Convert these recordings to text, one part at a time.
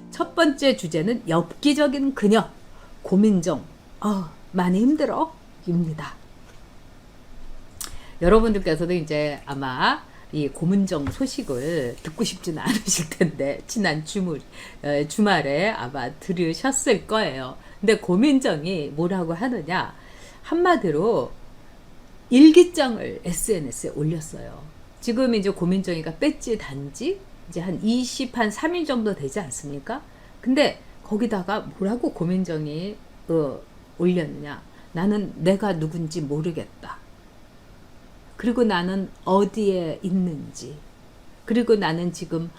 첫 번째 주제는 엽기적인 그녀, 고민정, 많이 힘들어? 입니다. 여러분들께서도 이제 아마 이 고민정 소식을 듣고 싶지는 않으실 텐데, 지난 주말에 아마 들으셨을 거예요. 근데 고민정이 뭐라고 하느냐, 한마디로 일기장을 SNS에 올렸어요. 지금 이제 고민정이가 배지 단지 이제 한 3일 정도 되지 않습니까? 근데 거기다가 뭐라고 고민정이 올렸느냐, 나는 내가 누군지 모르겠다. 그리고 나는 어디에 있는지, 그리고 나는 지금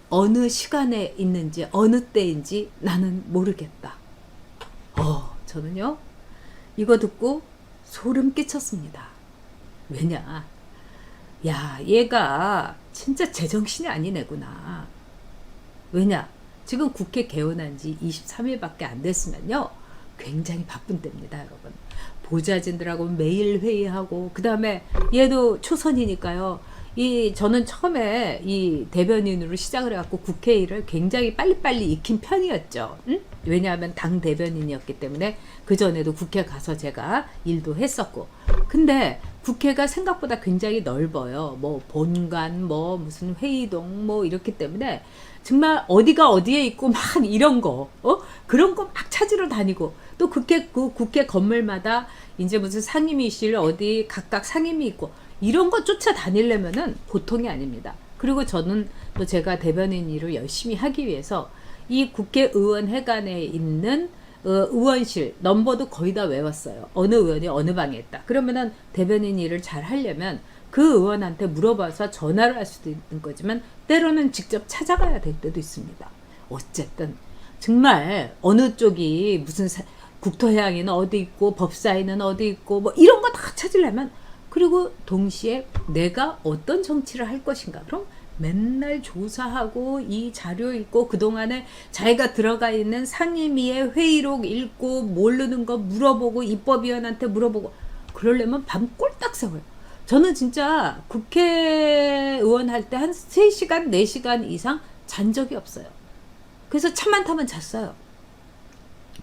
어느 시간에 있는지 어느 때인지 나는 모르겠다. 저는요 이거 듣고 소름 끼쳤습니다. 왜냐, 야, 얘가 진짜 제정신이 아닌 애구나. 왜냐, 지금 국회 개원한 지 23일밖에 안 됐으면요 굉장히 바쁜 때입니다, 여러분. 보좌진들하고 매일 회의하고, 그 다음에 얘도 초선이니까요. 저는 처음에 이 대변인으로 시작을 해갖고 국회 일을 굉장히 빨리빨리 익힌 편이었죠. 응? 왜냐하면 당 대변인이었기 때문에 그 전에도 국회 가서 제가 일도 했었고. 근데 국회가 생각보다 굉장히 넓어요. 뭐 본관, 뭐 무슨 회의동, 뭐 이렇기 때문에 정말 어디가 어디에 있고 막 이런 거, 그런 거 막 찾으러 다니고, 또 국회 건물마다 이제 무슨 상임위실 어디 각각 상임위 있고, 이런 거 쫓아다니려면은 보통이 아닙니다. 그리고 저는 또 제가 대변인 일을 열심히 하기 위해서 이 국회의원회관에 있는 의원실 넘버도 거의 다 외웠어요. 어느 의원이 어느 방에 있다. 그러면은 대변인 일을 잘 하려면 그 의원한테 물어봐서 전화를 할 수도 있는 거지만, 때로는 직접 찾아가야 될 때도 있습니다. 어쨌든 정말 어느 쪽이 무슨 국토해양에는 어디 있고 법사위는 어디 있고 뭐 이런 거 다 찾으려면, 그리고 동시에 내가 어떤 정치를 할 것인가, 그럼 맨날 조사하고 이 자료 읽고 그동안에 자기가 들어가 있는 상임위의 회의록 읽고 모르는 거 물어보고 입법위원한테 물어보고, 그러려면 밤 꼴딱 새워요. 저는 진짜 국회의원 할 때 한 3시간 4시간 이상 잔 적이 없어요. 그래서 차만 타면 잤어요.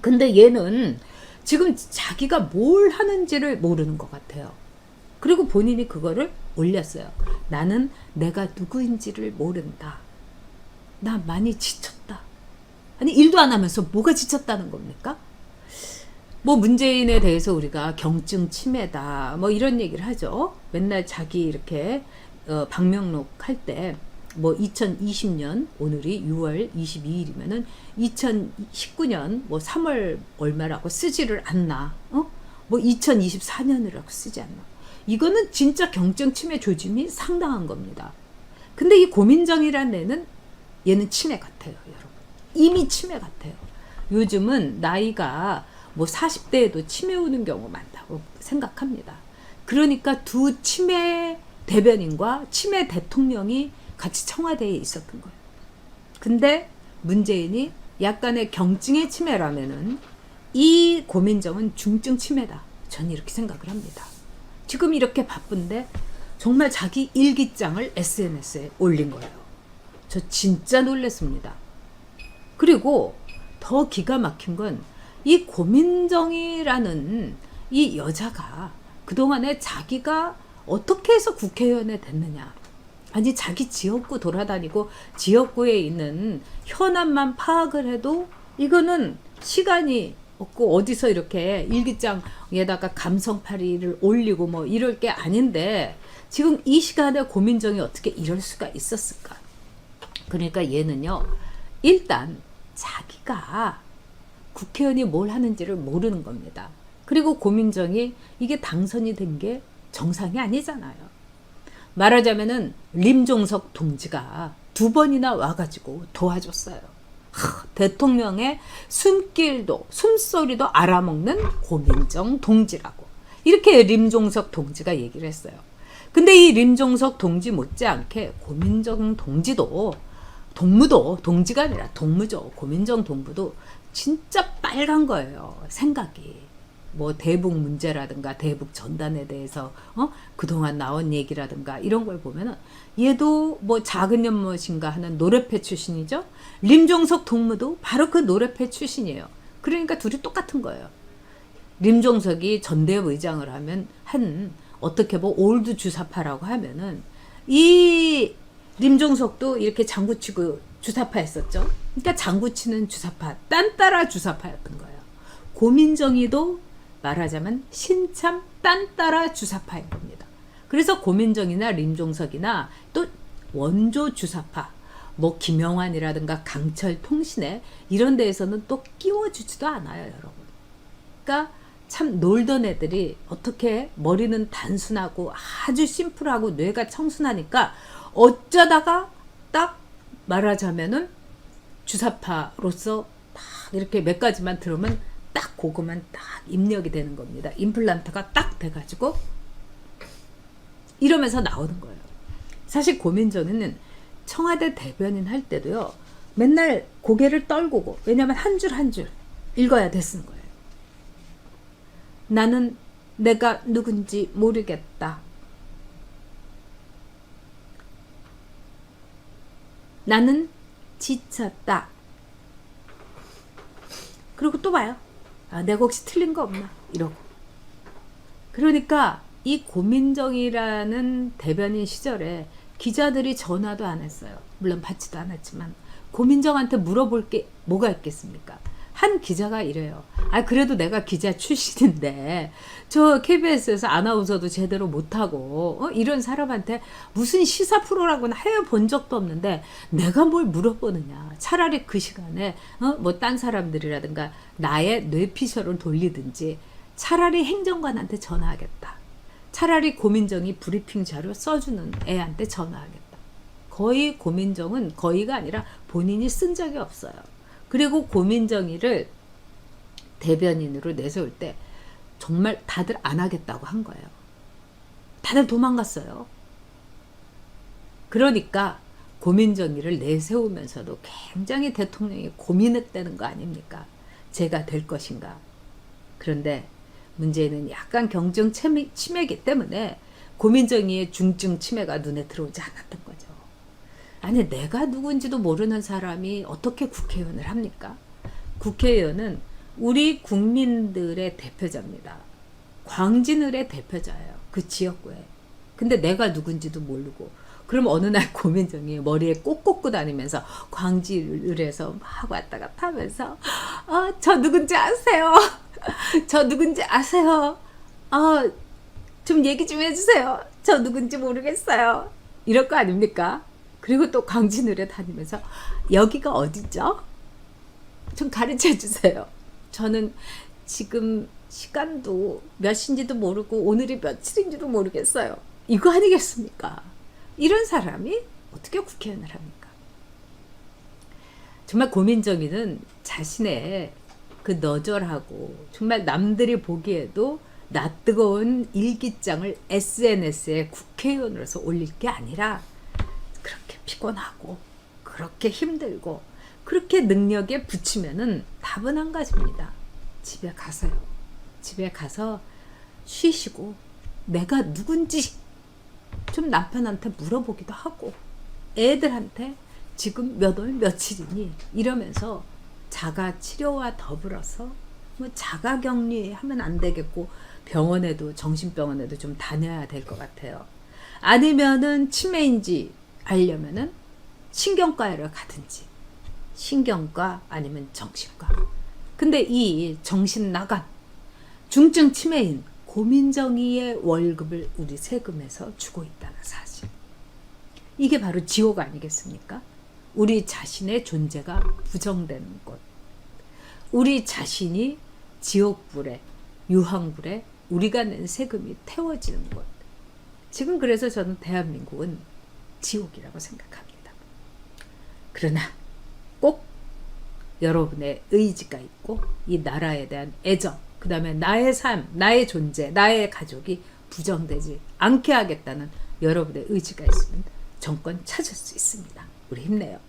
근데 얘는 지금 자기가 뭘 하는지를 모르는 것 같아요. 그리고 본인이 그거를 올렸어요. 나는 내가 누구인지를 모른다. 나 많이 지쳤다. 아니, 일도 안 하면서 뭐가 지쳤다는 겁니까? 뭐 문재인에 대해서 우리가 경증 치매다 뭐 이런 얘기를 하죠. 맨날 자기 이렇게 방명록 할 때 뭐 2020년 오늘이 6월 22일이면은 2019년 뭐 3월 얼마라고 쓰지를 않나, 뭐 2024년이라고 쓰지 않나. 이거는 진짜 경증 치매 조짐이 상당한 겁니다. 근데 이 고민정이라는 애는, 얘는 치매 같아요, 여러분. 이미 치매 같아요. 요즘은 나이가 뭐 40대에도 치매 오는 경우 많다고 생각합니다. 그러니까 두 치매 대변인과 치매 대통령이 같이 청와대에 있었던 거예요. 근데 문재인이 약간의 경증의 치매라면은 이 고민정은 중증 치매다. 저는 이렇게 생각을 합니다. 지금 이렇게 바쁜데 정말 자기 일기장을 SNS에 올린 거예요. 저 진짜 놀랐습니다. 그리고 더 기가 막힌 건, 이 고민정이라는 이 여자가 그동안에 자기가 어떻게 해서 국회의원이 됐느냐. 아니, 자기 지역구 돌아다니고 지역구에 있는 현안만 파악을 해도 이거는 시간이 없고 어디서 이렇게 일기장에다가 감성파리를 올리고 뭐 이럴 게 아닌데, 지금 이 시간에 고민정이 어떻게 이럴 수가 있었을까. 그러니까 얘는요, 일단 자기가 국회의원이 뭘 하는지를 모르는 겁니다. 그리고 고민정이 이게 당선이 된 게 정상이 아니잖아요. 말하자면은 림종석 동지가 2번이나 와가지고 도와줬어요. 대통령의 숨길도 숨소리도 알아먹는 고민정 동지라고, 이렇게 림종석 동지가 얘기를 했어요. 근데 이 림종석 동지 못지않게 고민정 동지도, 동무도, 동지가 아니라 동무죠. 고민정 동무도 진짜 빨간 거예요, 생각이. 뭐 대북 문제라든가 대북 전단에 대해서 그동안 나온 얘기라든가 이런 걸 보면은 얘도 뭐 작은 연못인가 하는 노래패 출신이죠. 림종석 동무도 바로 그 노래패 출신이에요. 그러니까 둘이 똑같은 거예요. 림종석이 전대협 의장을 하면 어떻게 뭐 올드 주사파라고 하면은 이 림종석도 이렇게 장구치고 주사파 했었죠. 그러니까 장구치는 주사파, 딴따라 주사파였던 거예요. 고민정이도 말하자면 신참 딴따라 주사파인 겁니다. 그래서 고민정이나 림종석이나 또 원조 주사파, 뭐 김영환이라든가 강철 통신회 이런 데에서는 또 끼워주지도 않아요, 여러분. 그러니까 참 놀던 애들이 어떻게 머리는 단순하고 아주 심플하고 뇌가 청순하니까 어쩌다가 딱 말하자면은 주사파로서 딱 이렇게 몇 가지만 들으면 딱 그거만 딱 입력이 되는 겁니다. 임플란트가 딱 돼가지고 이러면서 나오는 거예요. 사실 고민정은 청와대 대변인 할 때도요. 맨날 고개를 떨구고 왜냐면 한 줄 한 줄 읽어야 됐는 거예요. 나는 내가 누군지 모르겠다. 나는 지쳤다. 그리고 또 봐요. 내가 혹시 틀린 거 없나? 이러고. 그러니까 이 고민정이라는 대변인 시절에 기자들이 전화도 안 했어요. 물론 받지도 않았지만 고민정한테 물어볼 게 뭐가 있겠습니까? 한 기자가 이래요. 그래도 내가 기자 출신인데 저 KBS에서 아나운서도 제대로 못하고 이런 사람한테 무슨 시사 프로라고는 해본 적도 없는데 내가 뭘 물어보느냐. 차라리 그 시간에 뭐 딴 사람들이라든가 나의 뇌피셜을 돌리든지 차라리 행정관한테 전화하겠다. 차라리 고민정이 브리핑 자료 써주는 애한테 전화하겠다. 거의 고민정은 거의가 아니라 본인이 쓴 적이 없어요. 그리고 고민정이를 대변인으로 내세울 때 정말 다들 안 하겠다고 한 거예요. 다들 도망갔어요. 그러니까 고민정이를 내세우면서도 굉장히 대통령이 고민했다는 거 아닙니까? 제가 될 것인가. 그런데 문제는 약간 경정 치매이기 때문에 고민정이의 중증 치매가 눈에 들어오지 않았던 거죠. 아니 내가 누군지도 모르는 사람이 어떻게 국회의원을 합니까? 국회의원은 우리 국민들의 대표자입니다. 광진을의 대표자예요. 그 지역구에. 근데 내가 누군지도 모르고 그럼 어느 날 고민정이 머리에 꼭 꽂고 다니면서 광진을에서 막 왔다 갔다 하면서 저 누군지 아세요? 저 누군지 아세요? 좀 얘기 좀 해주세요. 저 누군지 모르겠어요. 이럴 거 아닙니까? 그리고 또 광진을에 다니면서 여기가 어디죠? 좀 가르쳐 주세요. 저는 지금 시간도 몇 시인지도 모르고 오늘이 며칠인지도 모르겠어요. 이거 아니겠습니까? 이런 사람이 어떻게 국회의원을 합니까? 정말 고민정이는 자신의 그 너절하고 정말 남들이 보기에도 낯뜨거운 일기장을 SNS에 국회의원으로서 올릴 게 아니라 그렇게 피곤하고 그렇게 힘들고 그렇게 능력에 붙이면은 답은 한 가지입니다. 집에 가세요. 집에 가서 쉬시고 내가 누군지 좀 남편한테 물어보기도 하고 애들한테 지금 몇 월 며칠이니 이러면서 자가 치료와 더불어서 뭐 자가 격리하면 안 되겠고 병원에도 정신병원에도 좀 다녀야 될 것 같아요. 아니면은 치매인지 알려면은 신경과를 가든지 신경과 아니면 정신과. 근데 이 정신 나간 중증 치매인 고민정이의 월급을 우리 세금에서 주고 있다는 사실. 이게 바로 지옥 아니겠습니까? 우리 자신의 존재가 부정되는 곳. 우리 자신이 지옥불에 유황불에 우리가 낸 세금이 태워지는 곳. 지금 그래서 저는 대한민국은 지옥이라고 생각합니다. 그러나 꼭 여러분의 의지가 있고 이 나라에 대한 애정, 그 다음에 나의 삶, 나의 존재, 나의 가족이 부정되지 않게 하겠다는 여러분의 의지가 있으면 정권 찾을 수 있습니다. 우리 힘내요.